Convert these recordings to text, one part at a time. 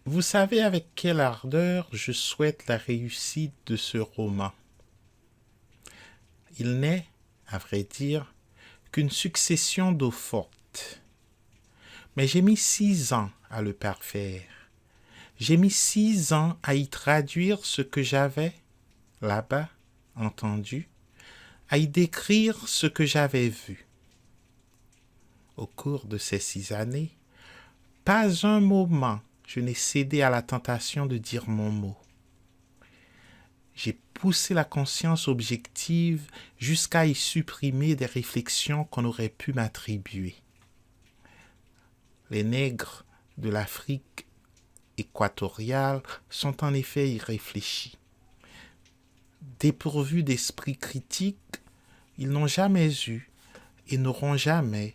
Vous savez avec quelle ardeur je souhaite la réussite de ce roman. Il n'est, à vrai dire, qu'une succession d'eau fortes. Mais j'ai mis 6 ans à le parfaire. J'ai mis 6 ans à y traduire ce que j'avais, là-bas, entendu, à y décrire ce que j'avais vu. Au cours de ces 6 années, pas un moment je n'ai cédé à la tentation de dire mon mot. J'ai poussé la conscience objective jusqu'à y supprimer des réflexions qu'on aurait pu m'attribuer. Les nègres de l'Afrique équatoriale sont en effet irréfléchis. Dépourvus d'esprit critique, ils n'ont jamais eu et n'auront jamais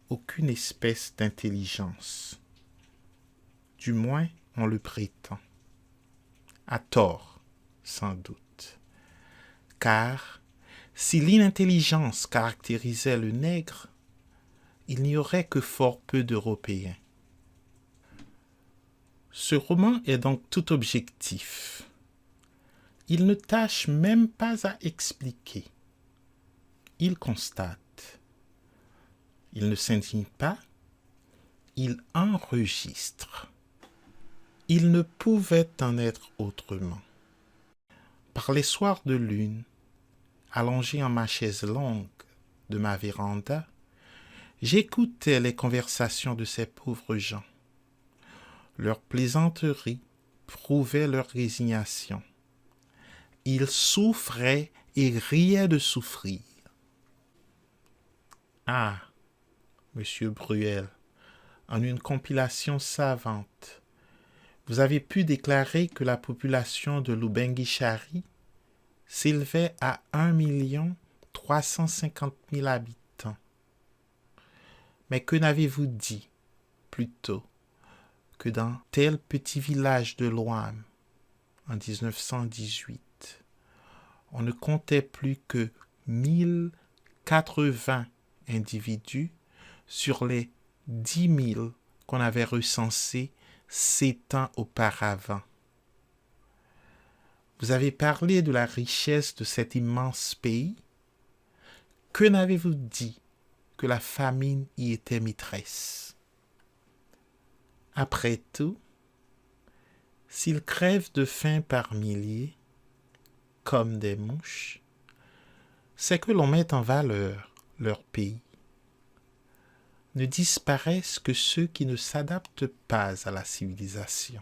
aucune espèce d'intelligence. Du moins, on le prétend. À tort, sans doute. Car si l'inintelligence caractérisait le nègre, il n'y aurait que fort peu d'Européens. Ce roman est donc tout objectif. Il ne tâche même pas à expliquer. Il constate. Il ne s'indigne pas. Il enregistre. Il ne pouvait en être autrement. Par les soirs de lune, allongé en ma chaise longue de ma véranda, j'écoutais les conversations de ces pauvres gens. Leurs plaisanteries prouvaient leur résignation. Ils souffraient et riaient de souffrir. Ah, monsieur Bruel, en une compilation savante, vous avez pu déclarer que la population de Lubengishari s'élevait à 1 350 000 habitants. Mais que n'avez-vous dit, plutôt, que dans tel petit village de l'Ouham, en 1918, on ne comptait plus que 1080 individus sur les 10 000 qu'on avait recensés 7 ans auparavant. Vous avez parlé de la richesse de cet immense pays. Que n'avez-vous dit que la famine y était maîtresse? Après tout, s'ils crèvent de faim par milliers, comme des mouches, c'est que l'on met en valeur leur pays. Ne disparaissent que ceux qui ne s'adaptent pas à la civilisation.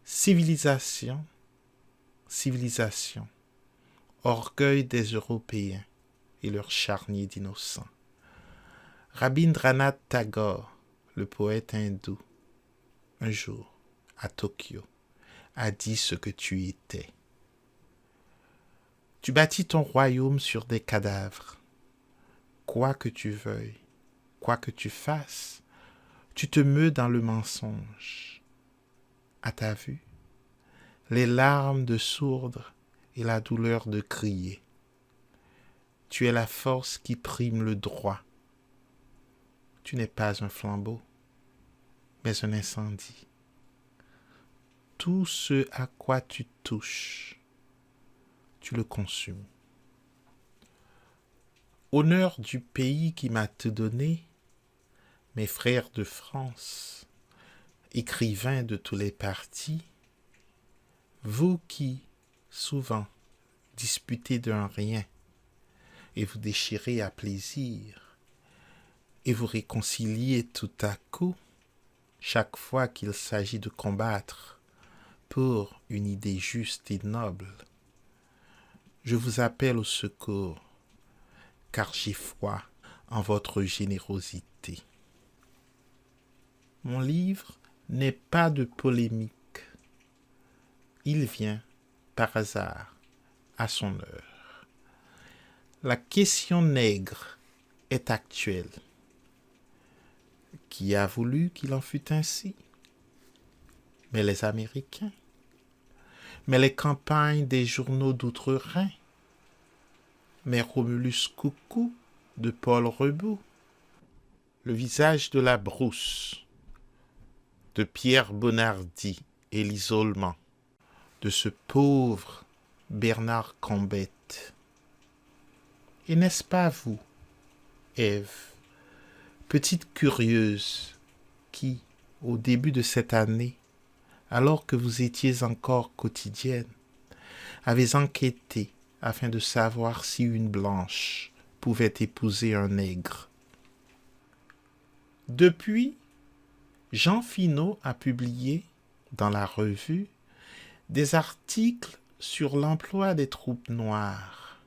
Civilisation, civilisation, orgueil des Européens et leur charnier d'innocents. Rabindranath Tagore, le poète hindou, un jour, à Tokyo, a dit ce que tu étais. Tu bâtis ton royaume sur des cadavres. Quoi que tu veuilles, quoi que tu fasses, tu te meus dans le mensonge. À ta vue, les larmes de sourdre et la douleur de crier. Tu es la force qui prime le droit. Tu n'es pas un flambeau, mais un incendie. Tout ce à quoi tu touches, tu le consumes. Honneur du pays qui m'a tout donné, mes frères de France, écrivains de tous les partis, vous qui, souvent, disputez d'un rien, et vous déchirez à plaisir, et vous réconciliez tout à coup, chaque fois qu'il s'agit de combattre pour une idée juste et noble. Je vous appelle au secours, car j'ai foi en votre générosité. Mon livre n'est pas de polémique. Il vient, par hasard, à son heure. La question nègre est actuelle. Qui a voulu qu'il en fût ainsi? Mais les Américains? Mais les campagnes des journaux d'outre-Rhin? Mais Romulus Coucou de Paul Rebout? Le visage de la brousse, de Pierre Bonardi et l'isolement de ce pauvre Bernard Combette. Et n'est-ce pas vous, Ève, petite curieuse, qui, au début de cette année, alors que vous étiez encore quotidienne, avez enquêté afin de savoir si une blanche pouvait épouser un nègre. Depuis, Jean Finot a publié, dans la revue, des articles sur l'emploi des troupes noires.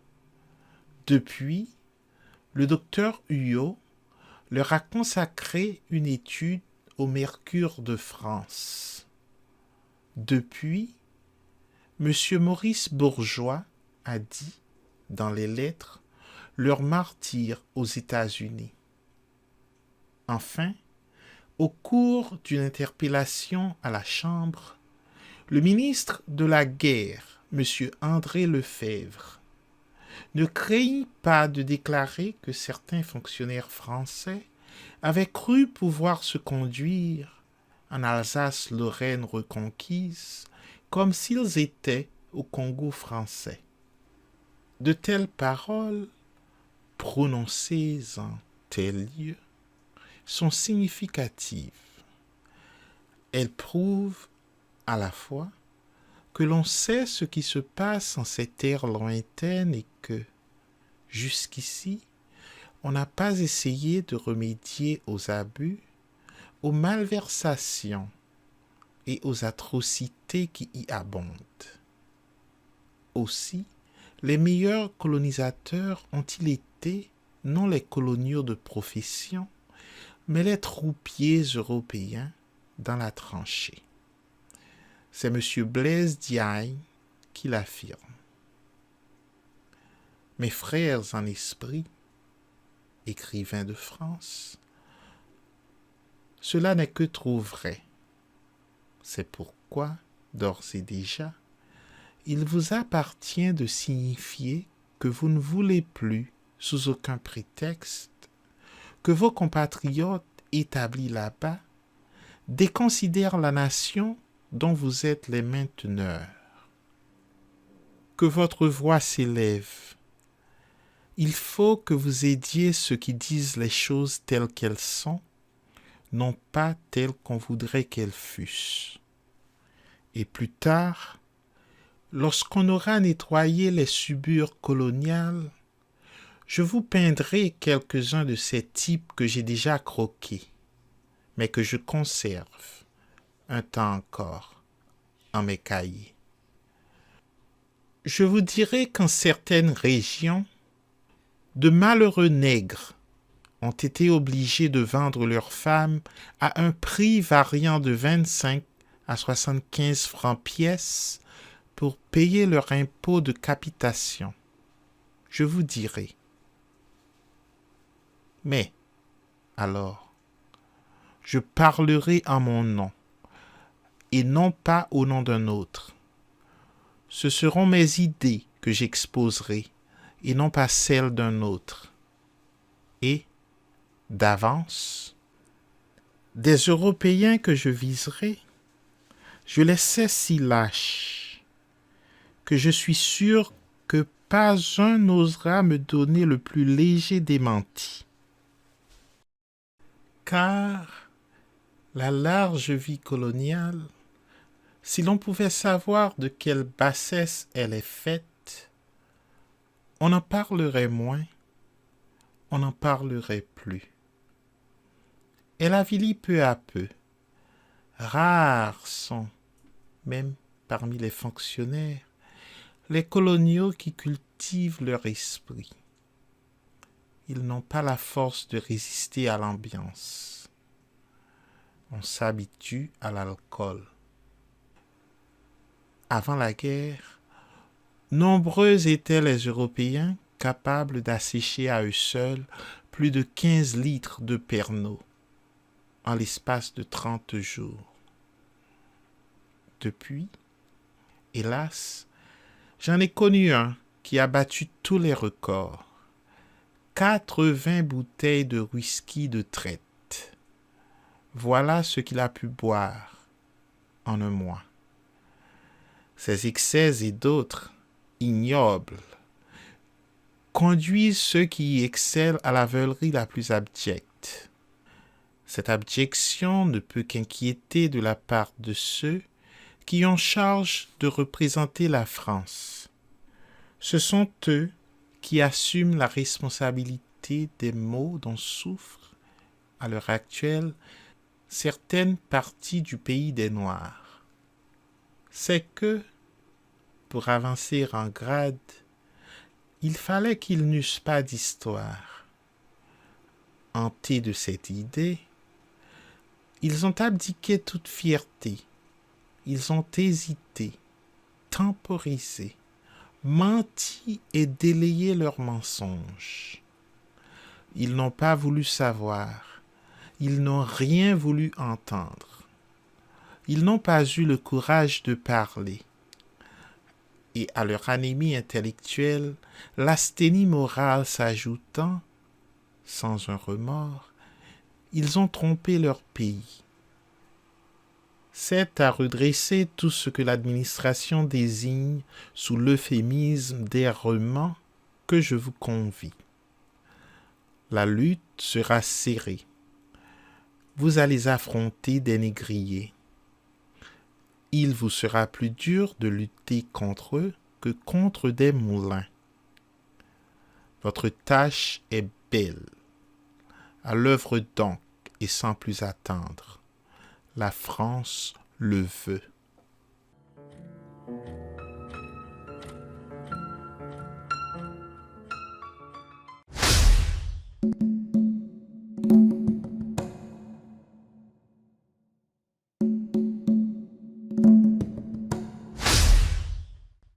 Depuis, le docteur Huyot leur a consacré une étude au Mercure de France. Depuis, M. Maurice Bourgeois a dit, dans les lettres, leur martyr aux États-Unis. Enfin, au cours d'une interpellation à la Chambre, le ministre de la Guerre, M. André Lefebvre, ne craignit pas de déclarer que certains fonctionnaires français avaient cru pouvoir se conduire en Alsace-Lorraine reconquise comme s'ils étaient au Congo français. De telles paroles, prononcées en tel lieu, sont significatives. Elles prouvent à la fois que l'on sait ce qui se passe en ces terres lointaines et que, jusqu'ici, on n'a pas essayé de remédier aux abus, aux malversations et aux atrocités qui y abondent. Aussi, les meilleurs colonisateurs ont-ils été non les coloniaux de profession, mais les troupiers européens dans la tranchée. C'est M. Blaise Diagne qui l'affirme. Mes frères en esprit, écrivains de France, cela n'est que trop vrai. C'est pourquoi, d'ores et déjà, il vous appartient de signifier que vous ne voulez plus, sous aucun prétexte, que vos compatriotes établis là-bas déconsidèrent la nation dont vous êtes les mainteneurs. Que votre voix s'élève. Il faut que vous aidiez ceux qui disent les choses telles qu'elles sont, non pas telles qu'on voudrait qu'elles fussent. Et plus tard, lorsqu'on aura nettoyé les subures coloniales, je vous peindrai quelques-uns de ces types que j'ai déjà croqués, mais que je conserve, un temps encore, en mes cahiers. Je vous dirai qu'en certaines régions, de malheureux nègres ont été obligés de vendre leurs femmes à un prix variant de 25 à 75 francs pièce pour payer leur impôt de capitation. Je vous dirai. Mais, alors, je parlerai en mon nom, et non pas au nom d'un autre. Ce seront mes idées que j'exposerai, et non pas celles d'un autre. Et, d'avance, des Européens que je viserai, je les sais si lâches, que je suis sûr que pas un n'osera me donner le plus léger démenti. Car la large vie coloniale, si l'on pouvait savoir de quelle bassesse elle est faite, on en parlerait moins, on n'en parlerait plus. Elle avilit peu à peu. Rares sont, même parmi les fonctionnaires, les coloniaux qui cultivent leur esprit. Ils n'ont pas la force de résister à l'ambiance. On s'habitue à l'alcool. Avant la guerre, nombreux étaient les Européens capables d'assécher à eux seuls plus de 15 litres de Pernod en l'espace de 30 jours. Depuis, hélas, j'en ai connu un qui a battu tous les records. 80 bouteilles de whisky de traite. Voilà ce qu'il a pu boire en un mois. Ces excès et d'autres, ignobles, conduisent ceux qui y excellent à la veulerie la plus abjecte. Cette abjection ne peut qu'inquiéter de la part de ceux qui ont charge de représenter la France. Ce sont eux qui assument la responsabilité des maux dont souffrent, à l'heure actuelle, certaines parties du pays des Noirs. C'est que, pour avancer en grade, il fallait qu'ils n'eussent pas d'histoire. Hantés de cette idée, ils ont abdiqué toute fierté. Ils ont hésité, temporisé, menti et délayé leurs mensonges. Ils n'ont pas voulu savoir. Ils n'ont rien voulu entendre. Ils n'ont pas eu le courage de parler. Et à leur anémie intellectuelle, l'asthénie morale s'ajoutant, sans un remords, ils ont trompé leur pays. C'est à redresser tout ce que l'administration désigne sous l'euphémisme d'errement que je vous convie. La lutte sera serrée. Vous allez affronter des négriers. Il vous sera plus dur de lutter contre eux que contre des moulins. Votre tâche est belle. À l'œuvre donc et sans plus attendre. La France le veut.